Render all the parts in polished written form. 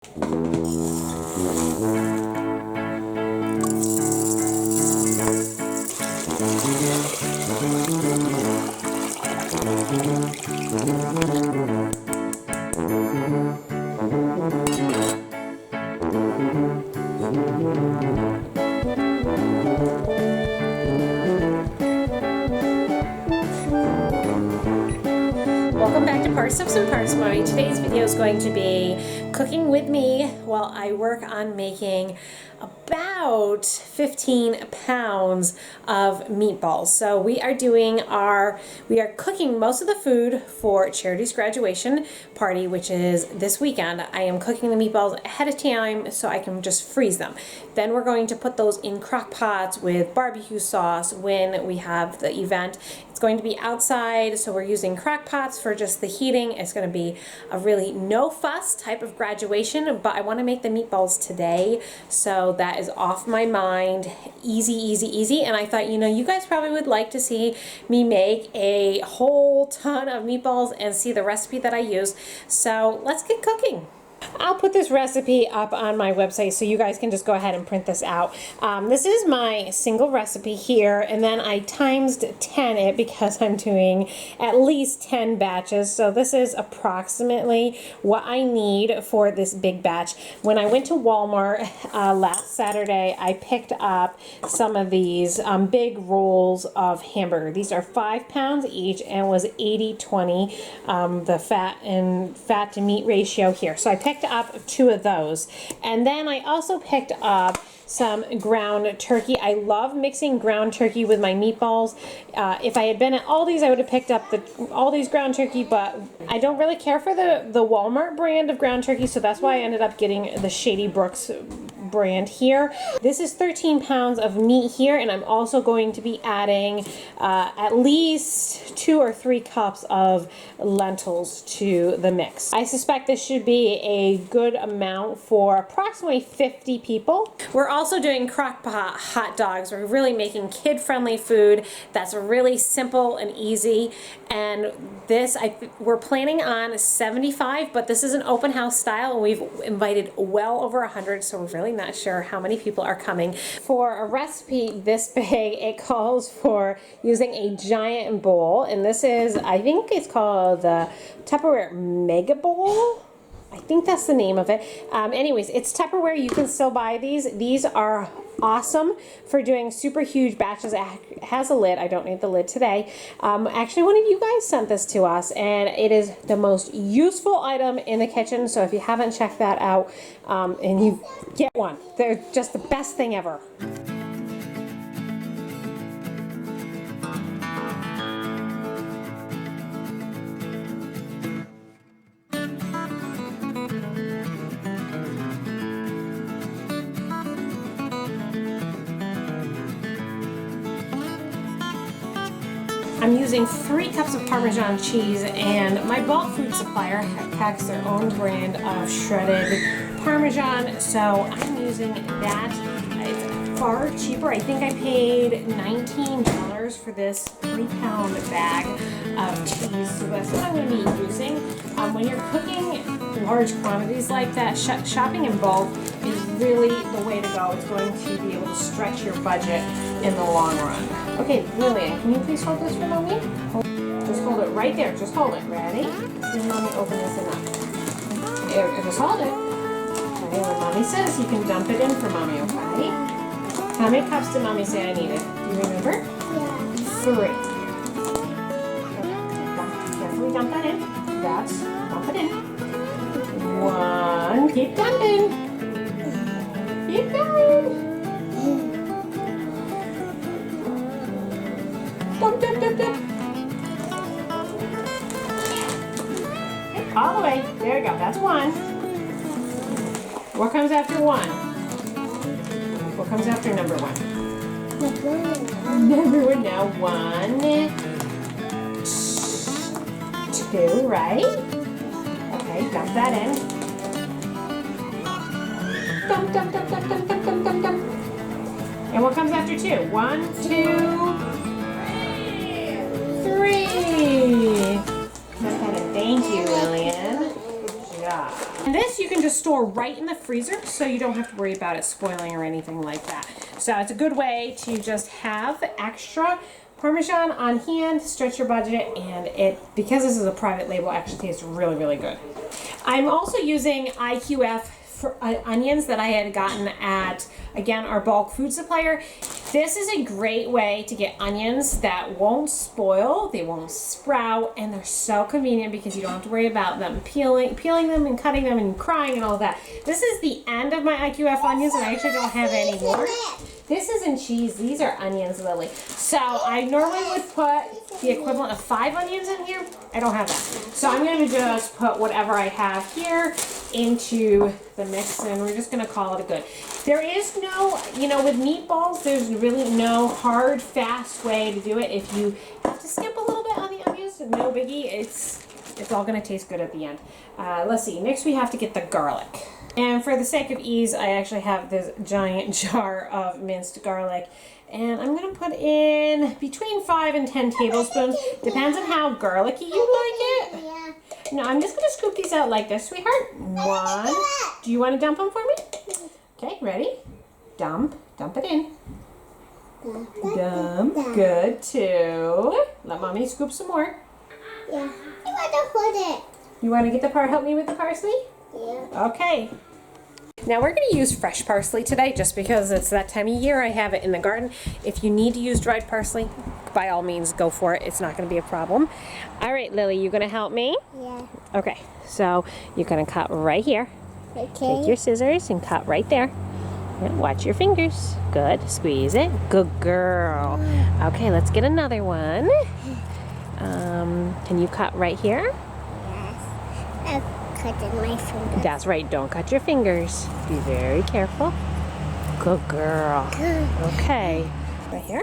Welcome back to Parsnips and Parsimony. Today's video is going to be cooking with me while I work on making about 15 pounds of meatballs. So we are cooking most of the food for Charity's graduation party, which is this weekend. I am cooking the meatballs ahead of time so I can just freeze them. Then we're going to put those in crock pots with barbecue sauce when we have the event. It's going to be outside, so we're using crock pots for just the heating. It's going to be a really no fuss type of graduation, but I want to make the meatballs today, so that is off my mind. Easy, easy, easy. And I thought, you guys probably would like to see me make a whole ton of meatballs and see the recipe that I use. So let's get cooking. I'll put this recipe up on my website so you guys can just go ahead and print this out. This is my single recipe here, and then I times 10 it because I'm doing at least 10 batches. So this is approximately what I need for this big batch. When I went to Walmart last Saturday, I picked up some of these big rolls of hamburger. These are 5 pounds each and was 80-20 the fat to meat ratio here. So I picked up 2 of those, and then I also picked up some ground turkey. I love mixing ground turkey with my meatballs. If I had been at Aldi's, I would have picked up the Aldi's ground turkey, but I don't really care for the Walmart brand of ground turkey, so that's why I ended up getting the Shady Brooks brand here. This is 13 pounds of meat here, and I'm also going to be adding at least 2 or 3 cups of lentils to the mix. I suspect this should be a good amount for approximately 50 people. We're also doing crock pot hot dogs. We're really making kid-friendly food that's really simple and easy. And this, we're planning on 75, but this is an open house style, and we've invited well over 100, so we're really not sure how many people are coming. For a recipe this big, it calls for using a giant bowl, and this is, I think it's called the Tupperware Mega Bowl. I think that's the name of it. Anyways, it's Tupperware. You can still buy these. These are awesome for doing super huge batches. It has a lid. I don't need the lid today. Actually, one of you guys sent this to us, and it is the most useful item in the kitchen. So if you haven't checked that out, and you get one, they're just the best thing ever. I'm using 3 cups of Parmesan cheese, and my bulk food supplier packs their own brand of shredded Parmesan, so I'm using that. It's far cheaper. I think I paid $19 for this 3-pound bag of cheese, so that's what I'm going to be using. When you're cooking large quantities like that, shopping in bulk is really the way to go. It's going to be able to stretch your budget in the long run. Okay, Lillian, can you please hold this for mommy? Just hold it right there. Just hold it. Ready? See mommy open this enough. There, just hold it. Okay, when mommy says, you can dump it in for mommy, okay? How many cups did mommy say I needed? Do you remember? Yeah. 3. Carefully dump that in. Dump it in. 1. Keep dumping. Keep going. Dump. All the way. There you go. That's 1. What comes after 1? What comes after number 1? Number 1 now. 1, 2, right? Okay, dump that in. Dump. And what comes after 2? 1, 2, 3. Thank you, Lillian. job. And this you can just store right in the freezer, so you don't have to worry about it spoiling or anything like that. So it's a good way to just have extra Parmesan on hand, stretch your budget, and because this is a private label, actually tastes really, really good. I'm also using IQF for onions that I had gotten at, again, our bulk food supplier. This is a great way to get onions that won't spoil, they won't sprout, and they're so convenient because you don't have to worry about them peeling them and cutting them and crying and all that. This is the end of my IQF onions, and I actually don't have any more. This isn't cheese, these are onions, Lily. So I normally would put the equivalent of 5 onions in here. I don't have that. So I'm gonna just put whatever I have here into the mix, and we're just gonna call it a good. There is no, with meatballs, there's really no hard, fast way to do it. If you have to skip a little bit on the onions, no biggie, it's all gonna taste good at the end. Let's see, next we have to get the garlic. And for the sake of ease, I actually have this giant jar of minced garlic. And I'm going to put in between 5 and 10 tablespoons. Depends on how garlicky you like it. Yeah. No, I'm just going to scoop these out like this, sweetheart. 1. Do you want to dump them for me? Okay, ready? Dump it in. Dump. Good. 2. Let mommy scoop some more. Yeah. You want to put it. You want to get the help me with the parsley? Yeah. Okay. Now we're going to use fresh parsley today just because it's that time of year. I have it in the garden. If you need to use dried parsley, by all means go for it. It's not going to be a problem. All right, Lily, you going to help me? Yeah. Okay, so you're going to cut right here. Okay. Take your scissors and cut right there. And watch your fingers. Good. Squeeze it. Good girl. Okay, let's get another one. Can you cut right here? Yes. Cutting my fingers. That's right. Don't cut your fingers. Be very careful. Good girl. Okay. Right here.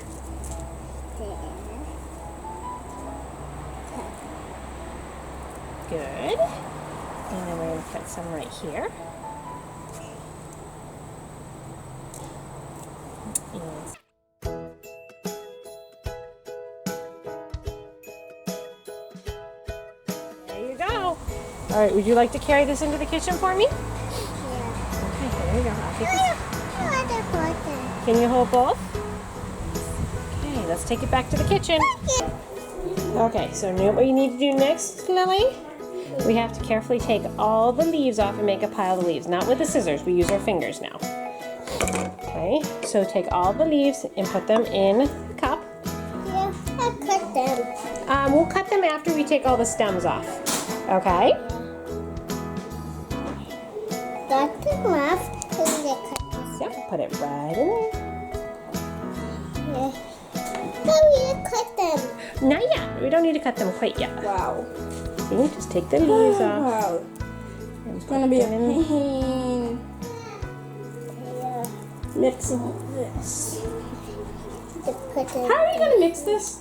Good. And then we're going to put some right here. There you go. All right, would you like to carry this into the kitchen for me? Yeah. Okay, there you go. I'll take this. I want to put it. Can you hold both? Okay, let's take it back to the kitchen. Okay, so now what you need to do next, Lily? We have to carefully take all the leaves off and make a pile of leaves. Not with the scissors, we use our fingers now. Okay, so take all the leaves and put them in a cup. Yeah, I cut them. We'll cut them after we take all the stems off. Okay? Got them off and they cut this. Yep, put it right in there. Yeah. No, you cut them. Not yet. We don't need to cut them quite yet. Wow. See, just take the leaves off. Wow. And It's gonna be a put them in. pain Yeah. mixing this. To put it. How are you gonna mix this?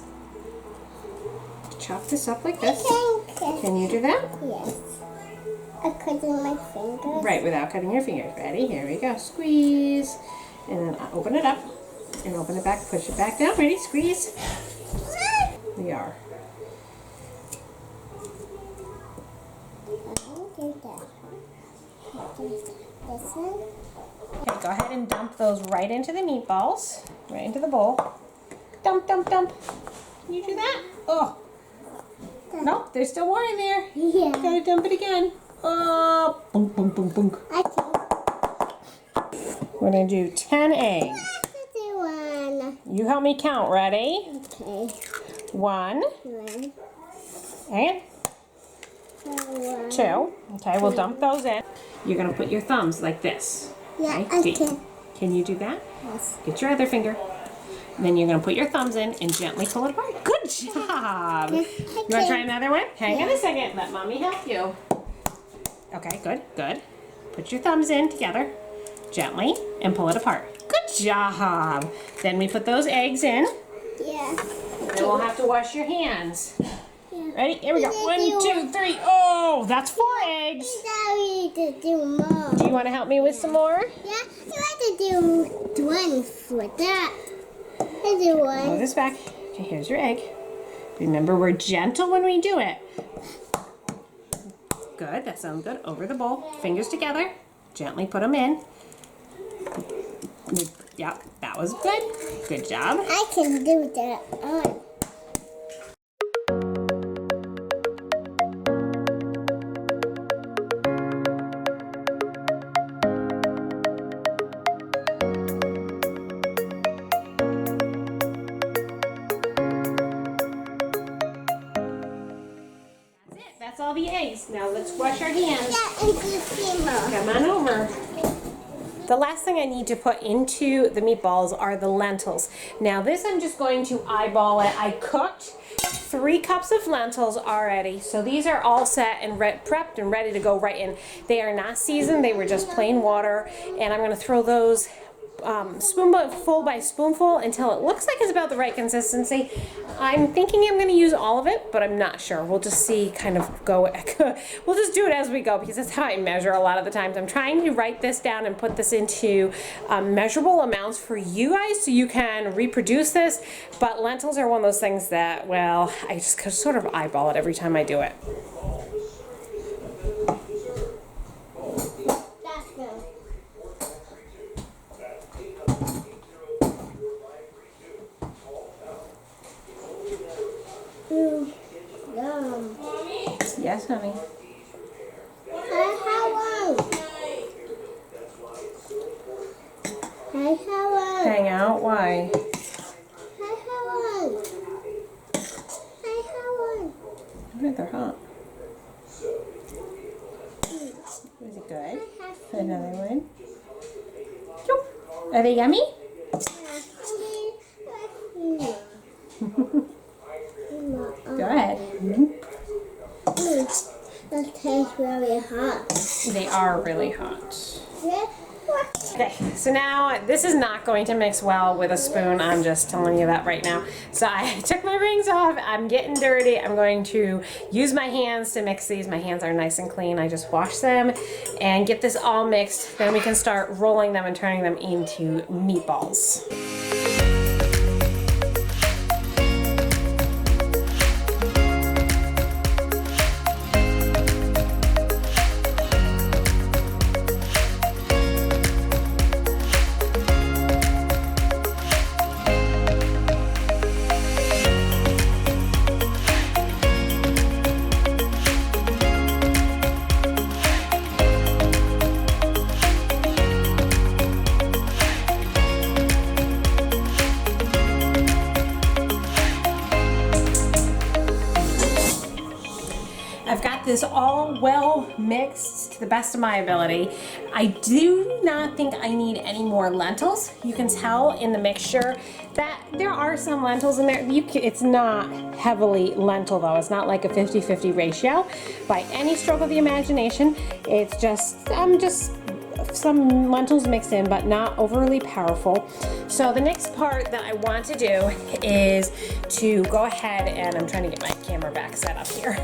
Chop this up like this. Okay. Can you do that? Yes. I cutting my fingers. Right, without cutting your fingers. Ready? Here we go. Squeeze. And then open it up. And open it back. Push it back down. Ready? Squeeze. We are. This one. Okay, go ahead and dump those right into the meatballs. Right into the bowl. Dump, dump, dump. Can you do that? Oh. Nope, there's still more in there. Yeah. Gotta dump it again. Oh. Boom, boom, boom, boom. I think We're gonna do 10 eggs. that's the one. You help me count. Ready? Okay. 1. One. And One. 2. Okay, we'll dump those in. You're gonna put your thumbs like this. Yeah, Okay, I get- can. Can you do that? Yes. Get your other finger. And then you're gonna put your thumbs in and gently pull it apart. Good job. You wanna try another one? Hang on a second. Let mommy help you. Okay, good, good. Put your thumbs in together, gently, and pull it apart. Good job. Then we put those eggs in. Yeah. Then we'll have to wash your hands. Yeah. Ready? Here we go. 1, 2, 3. Oh, that's 4 eggs. Sorry to do more. Do you want to help me with some more? Yeah, I want to do one for that. I do Move one. this back. Okay, here's your egg. Remember, we're gentle when we do it. Good, that sounds good. Over the bowl, fingers together, gently put them in. Yep, that was good. Good job. I can do that. That's all the eggs. Now let's wash our hands. That is the steamer. Come on over. The last thing I need to put into the meatballs are the lentils. Now this I'm just going to eyeball it. I cooked 3 cups of lentils already, so these are all set and prepped and ready to go right in. They are not seasoned, they were just plain water, and I'm going to throw those spoonful by spoonful until it looks like it's about the right consistency. I'm thinking I'm going to use all of it, but I'm not sure. We'll just see, kind of go, we'll just do it as we go because that's how I measure a lot of the times. I'm trying to write this down and put this into measurable amounts for you guys so you can reproduce this, but lentils are one of those things that, well, I just sort of eyeball it every time I do it. Yum. Yes, honey. Hang out? Why? They're hot. Is it good? Another one. Are they yummy? Go ahead. That tastes really hot. They are really hot. Okay, so now this is not going to mix well with a spoon. I'm just telling you that right now. So I took my rings off. I'm getting dirty. I'm going to use my hands to mix these. My hands are nice and clean. I just wash them and get this all mixed. Then we can start rolling them and turning them into meatballs. I've got this all well mixed to the best of my ability. I do not think I need any more lentils. You can tell in the mixture that there are some lentils in there. It's not heavily lentil though. It's not like a 50-50 ratio by any stroke of the imagination. It's just, some lentils mixed in, but not overly powerful. So the next part that I want to do is to go ahead and, I'm trying to get my camera back set up here.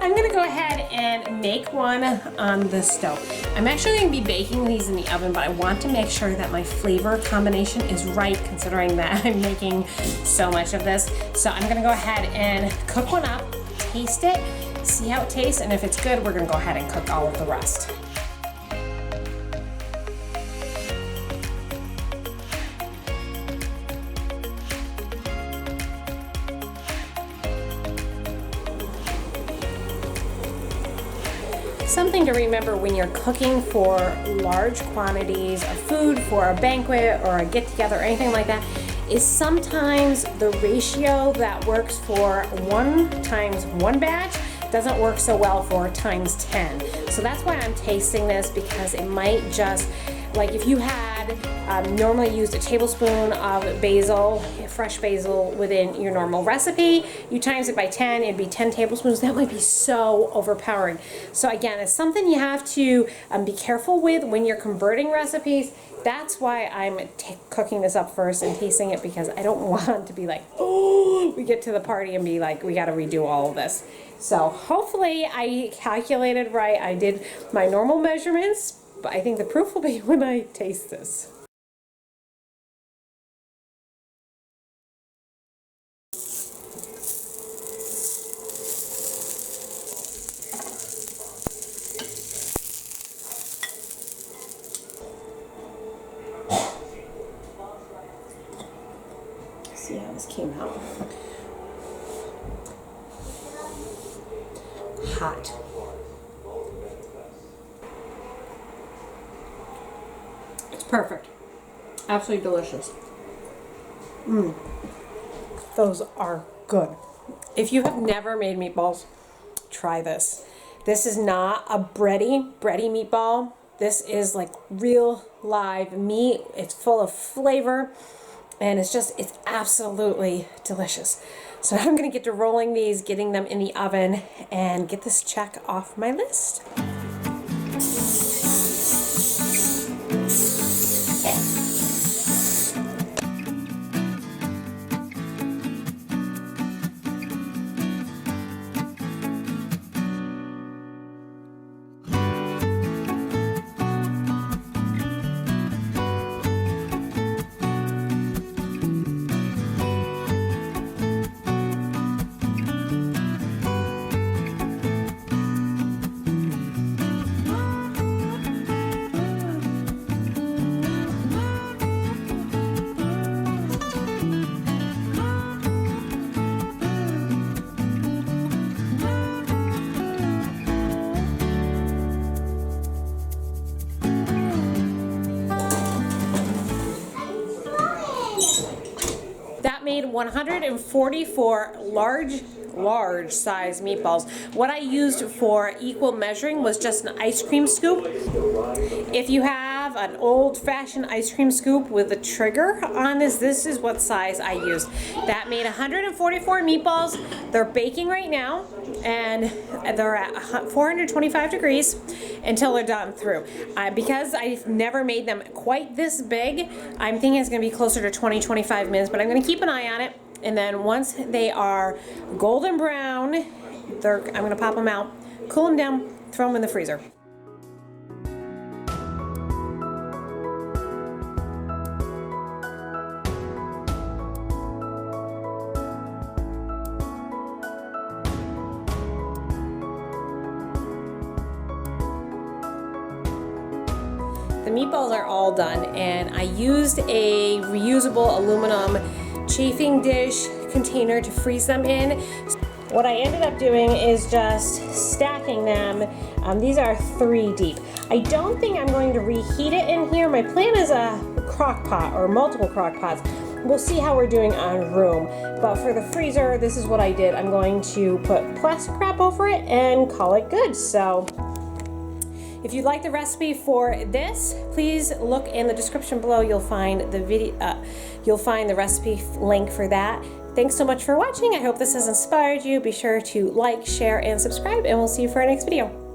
I'm gonna go ahead and make one on the stove. I'm actually gonna be baking these in the oven, but I want to make sure that my flavor combination is right considering that I'm making so much of this. So I'm gonna go ahead and cook one up, taste it, see how it tastes, and if it's good, we're gonna go ahead and cook all of the rest. Something to remember when you're cooking for large quantities of food for a banquet or a get-together or anything like that is sometimes the ratio that works for 1 times 1 batch doesn't work so well for times 10. So that's why I'm tasting this, because it might just, like if you had normally used a tablespoon of basil, fresh basil within your normal recipe, you times it by 10, it'd be 10 tablespoons. That might be so overpowering. So again, it's something you have to be careful with when you're converting recipes. That's why I'm cooking this up first and tasting it, because I don't want to be like, oh, we get to the party and be like, we got to redo all of this. So hopefully I calculated right. I did my normal measurements, but I think the proof will be when I taste this. this came out. Hot. It's perfect. Absolutely delicious. Those are good. If you have never made meatballs, try this. This is not a bready meatball. This is like real live meat. It's full of flavor and it's absolutely delicious. So I'm gonna get to rolling these, getting them in the oven, and get this check off my list. That made 144 large size meatballs. What I used for equal measuring was just an ice cream scoop. If you have an old-fashioned ice cream scoop with a trigger on this is what size I used. That made 144 meatballs. They're baking right now, and they're at 425 degrees until they're done through. Because I've never made them quite this big, I'm thinking it's gonna be closer to 20-25 minutes, but I'm gonna keep an eye on it. And then once they are golden brown, I'm gonna pop them out, cool them down, throw them in the freezer. The meatballs are all done, and I used a reusable aluminum chafing dish container to freeze them in. What I ended up doing is just stacking them. These are 3 deep. I don't think I'm going to reheat it in here. My plan is a crock pot or multiple crock pots. We'll see how we're doing on room. But for the freezer, this is what I did. I'm going to put plastic wrap over it and call it good. So if you'd like the recipe for this, please look in the description below. You'll find the video. You'll find the recipe link for that. Thanks so much for watching. I hope this has inspired you. Be sure to like, share, and subscribe, and we'll see you for our next video.